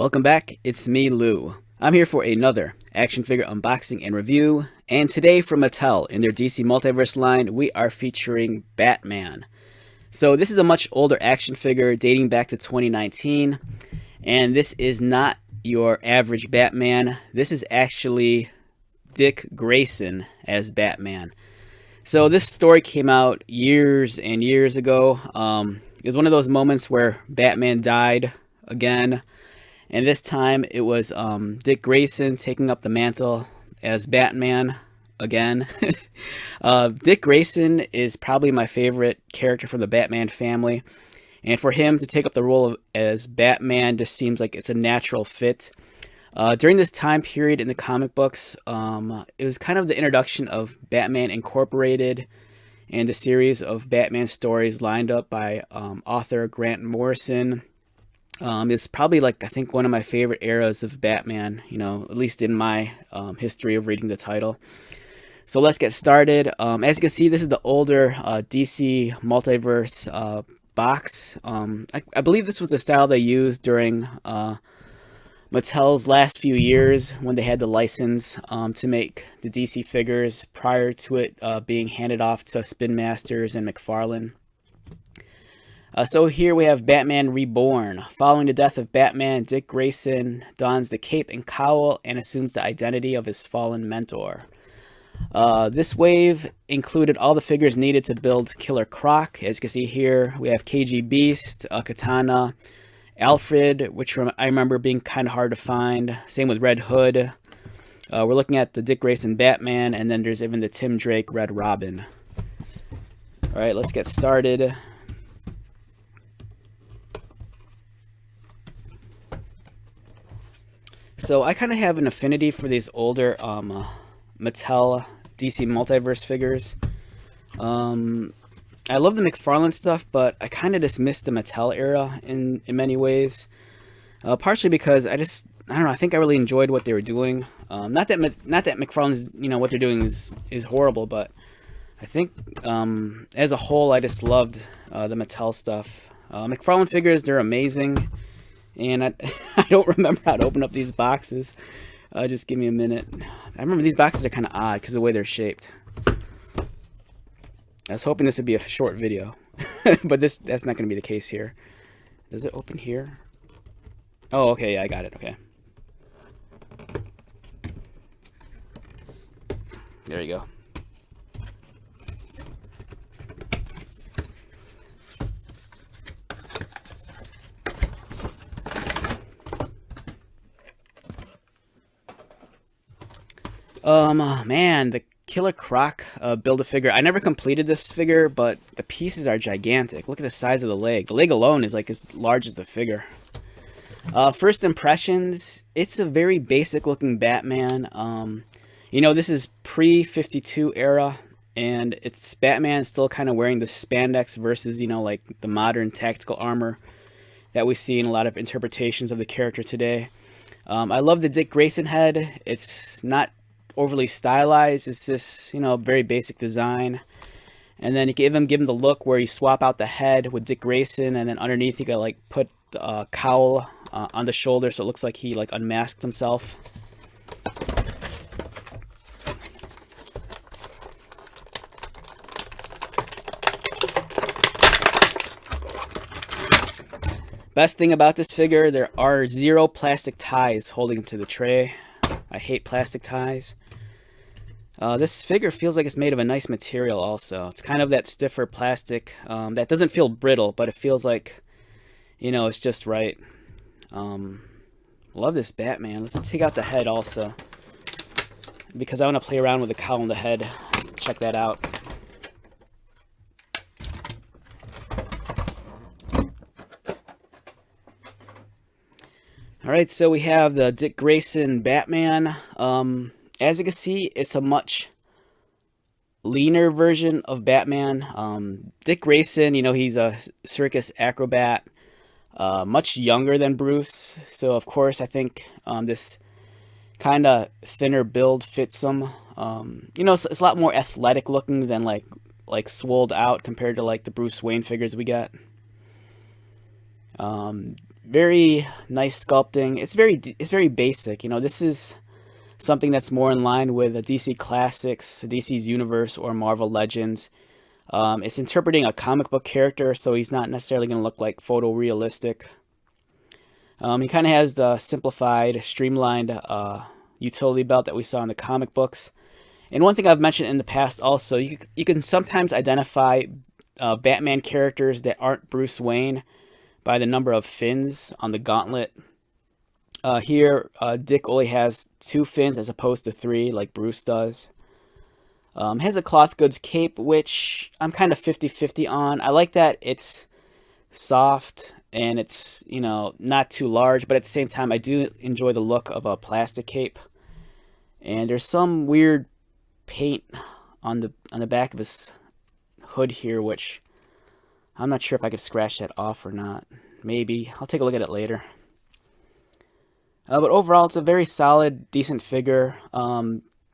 Welcome back, it's me, Lou. I'm here for another action figure unboxing and review, and today from Mattel, in their DC Multiverse line, we are featuring Batman. So this is a much older action figure dating back to 2019, and this is not your average Batman. This is actually Dick Grayson as Batman. So this story came out years and years ago. It was one of those moments where Batman died again. And this time it was Dick Grayson taking up the mantle as Batman again. Dick Grayson is probably my favorite character from the Batman family. And for him to take up the role as Batman just seems like it's a natural fit. During this time period in the comic books, it was kind of the introduction of Batman Incorporated and a series of Batman stories lined up by author Grant Morrison. It's probably like I think one of my favorite eras of Batman, at least in my history of reading the title. So let's get started. As you can see, this is the older DC Multiverse box. I believe this was the style they used during Mattel's last few years when they had the license to make the DC figures prior to it being handed off to Spin Masters and McFarlane. So here we have Batman Reborn. Following the death of Batman, Dick Grayson dons the cape and cowl and assumes the identity of his fallen mentor. This wave included all the figures needed to build Killer Croc. As you can see here, we have KG Beast, Katana, Alfred, which I remember being kind of hard to find. Same with Red Hood. We're looking at the Dick Grayson Batman, and then there's even the Tim Drake Red Robin. Alright, let's get started. So I kind of have an affinity for these older Mattel DC Multiverse figures. I love the McFarlane stuff, but I kind of dismiss the Mattel era in many ways. Partially because I don't know, I think I really enjoyed what they were doing. Not that McFarlane's, what they're doing is horrible, but I think as a whole I just loved the Mattel stuff. McFarlane figures, they're amazing. And I don't remember how to open up these boxes. Just give me a minute. I remember these boxes are kind of odd because of the way they're shaped. I was hoping this would be a short video. But that's not going to be the case here. Does it open here? Oh, okay, yeah, I got it. Okay. There you go. Man, the Killer Croc Build-A-Figure. I never completed this figure, but the pieces are gigantic. Look at the size of the leg. The leg alone is like as large as the figure. First impressions, it's a very basic looking Batman. This is pre-52 era, and it's Batman still kind of wearing the spandex versus, like the modern tactical armor that we see in a lot of interpretations of the character today. I love the Dick Grayson head. It's not overly stylized. It's just, very basic design. And then you give him the look where you swap out the head with Dick Grayson, and then underneath you got put the cowl on the shoulder so it looks like he unmasked himself. Best thing about this figure, there are 0 plastic ties holding him to the tray. I hate plastic ties. This figure feels like it's made of a nice material also. It's kind of that stiffer plastic that doesn't feel brittle, but it feels like, it's just right. Love this Batman. Let's take out the head also, because I want to play around with the cowl on the head. Check that out. Alright, so we have the Dick Grayson Batman. As you can see, it's a much leaner version of Batman. Dick Grayson, he's a circus acrobat, much younger than Bruce. So, of course, I think this kind of thinner build fits him. It's a lot more athletic looking than like swolled out compared to the Bruce Wayne figures we get. very nice sculpting. It's very basic. You know, this is something that's more in line with the DC Classics, DC's Universe, or Marvel Legends. It's interpreting a comic book character, so he's not necessarily going to look like photorealistic. He kind of has the simplified, streamlined utility belt that we saw in the comic books. And one thing I've mentioned in the past also, you can sometimes identify Batman characters that aren't Bruce Wayne by the number of fins on the gauntlet. Here, Dick only has 2 fins as opposed to 3 like Bruce does. Has a cloth goods cape, which I'm kind of 50-50 on. I like that it's soft and it's, you know, not too large, but at the same time I do enjoy the look of a plastic cape. And there's some weird paint on the back of his hood here, which I'm not sure if I could scratch that off or not. Maybe. I'll take a look at it later. But overall, it's a very solid, decent figure.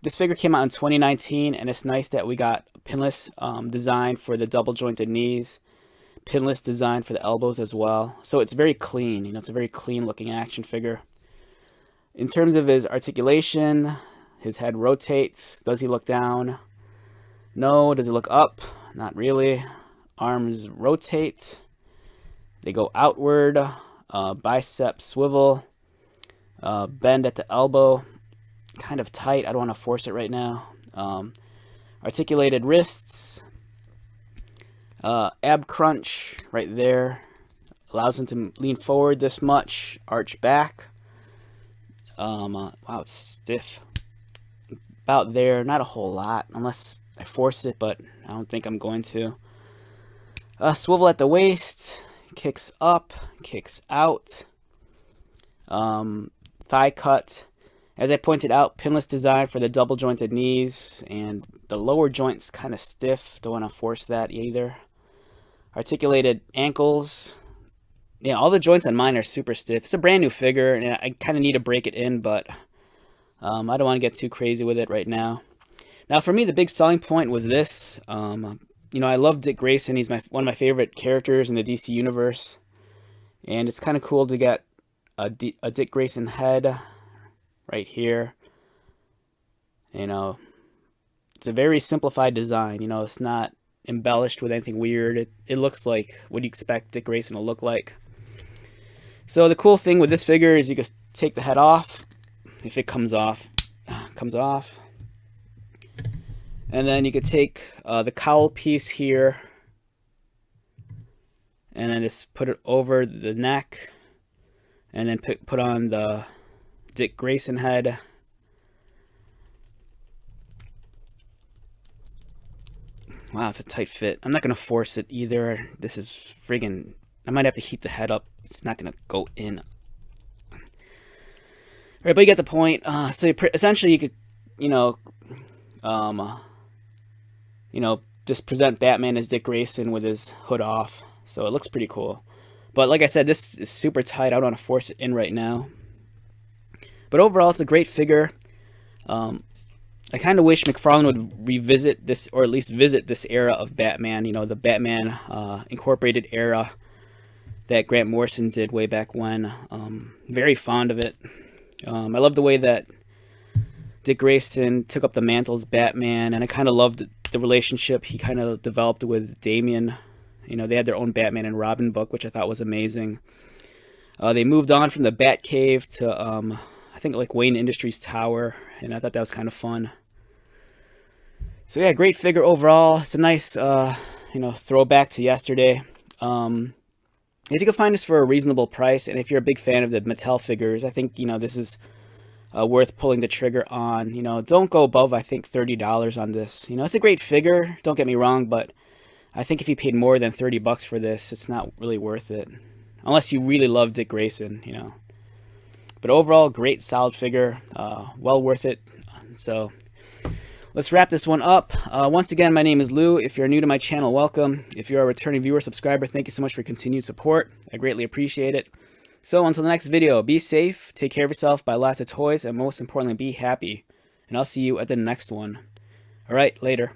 This figure came out in 2019, and it's nice that we got pinless design for the double jointed knees, pinless design for the elbows as well. So it's very clean. You know, it's a very clean looking action figure. In terms of his articulation, his head rotates. Does he look down? No. Does he look up? Not really. Arms rotate. They go outward. Bicep swivel. Bend at the elbow. Kind of tight. I don't want to force it right now. Articulated wrists. Ab crunch right there. Allows him to lean forward this much. Arch back. Wow, it's stiff. About there. Not a whole lot. Unless I force it, but I don't think I'm going to. Swivel at the waist. Kicks up. Kicks out. Thigh cut. As I pointed out, pinless design for the double jointed knees, and the lower joint's kind of stiff. Don't want to force that either. Articulated ankles. Yeah, all the joints on mine are super stiff. It's a brand new figure, and I kind of need to break it in, but I don't want to get too crazy with it right now. Now, for me, the big selling point was this. You know, I love Dick Grayson. He's one of my favorite characters in the DC Universe, and it's kind of cool to get a Dick Grayson head right here. You know, it's a very simplified design. You know, it's not embellished with anything weird. It looks like what you expect Dick Grayson to look like. So the cool thing with this figure is you can take the head off. If it comes off, and then you could take the cowl piece here and then just put it over the neck, and then put on the Dick Grayson head. Wow, it's a tight fit. I'm not going to force it either. This is friggin'... I might have to heat the head up. It's not going to go in. Alright, but you get the point. So essentially you could, just present Batman as Dick Grayson with his hood off. So it looks pretty cool. But like I said, this is super tight. I don't want to force it in right now. But overall, it's a great figure. I kind of wish McFarlane would revisit this, or at least visit this era of Batman. You know, the Batman Incorporated era that Grant Morrison did way back when. Very fond of it. I love the way that Dick Grayson took up the mantle as Batman, and I kind of loved the relationship he kind of developed with Damian. You know, they had their own Batman and Robin book, which I thought was amazing. They moved on from the Batcave to, I think, like Wayne Industries Tower, and I thought that was kind of fun. So yeah, great figure overall. It's a nice, throwback to yesterday. If you can find this for a reasonable price, and if you're a big fan of the Mattel figures, I think, this is worth pulling the trigger on. Don't go above, I think, $30 on this. It's a great figure, don't get me wrong, but I think if you paid more than $30 for this, it's not really worth it. Unless you really love Dick Grayson, But overall, great, solid figure. Well worth it. So let's wrap this one up. Once again, my name is Lou. If you're new to my channel, welcome. If you're a returning viewer, subscriber, thank you so much for your continued support. I greatly appreciate it. So until the next video, be safe, take care of yourself, buy lots of toys, and most importantly, be happy. And I'll see you at the next one. All right, later.